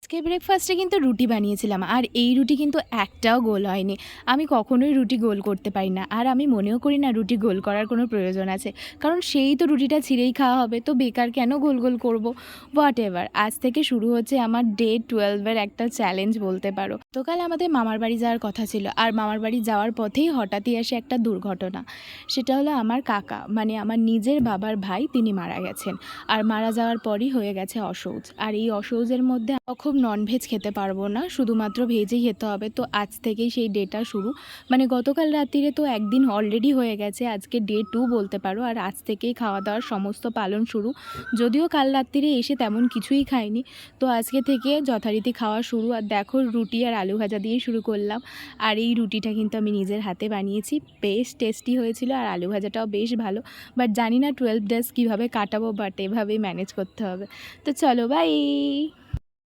আজকে ব্রেকফাস্টে কিন্তু রুটি বানিয়েছিলাম। আর এই রুটি কিন্তু একটাও গোল হয়নি। আমি কখনোই রুটি গোল করতে পারি না। আর আমি মনেও করি না রুটি গোল করার কোনো প্রয়োজন আছে। কারণ সেই তো রুটিটা ছিঁড়েই খাওয়া হবে। তো বেকার কেন গোল, গোল করব? হোয়াটএভার। আজ থেকে শুরু হচ্ছে আমার ডে 12 এর একটা চ্যালেঞ্জ বলতে পারো। গতকাল আমাদের মামার বাড়ি যাওয়ার কথা ছিল। আর মামার বাড়ি যাওয়ার পথেই হঠাৎই আসে একটা দুর্ঘটনা। সেটা হলো আমার কাকা, মানে আমার নিজের বাবার ভাই, তিনি মারা গেছেন। আর মারা যাওয়ার পরই হয়ে গেছে অসৌচ। আর এই অসৌচের মধ্যে খুব ননভেজ খেতে পারবো না, শুধুমাত্র ভেজই খেতে হবে। তো আজ থেকেই সেই ডেটা শুরু। মানে গতকাল রাত্রিরে তো একদিন অলরেডি হয়ে গেছে, আজকে ডে 2 বলতে পারো। আর আজ থেকেই খাওয়া দাওয়ার সমস্ত পালন শুরু। যদিও কাল রাত্রিরে এসে তেমন কিছুই খাইনি, তো আজকে থেকে যথারীতি খাওয়া শুরু। আর দেখো, রুটি আর আলু ভাজা দিয়েই শুরু করলাম। আর এই রুটিটা কিন্তু আমি নিজের হাতে বানিয়েছি, বেশ টেস্টি হয়েছিল। আর আলু ভাজাটাও বেশ ভালো। বাট জানি না 12 ডেজ কীভাবে কাটাবো, বাট এভাবেই ম্যানেজ করতে হবে। তো চলো, বাই।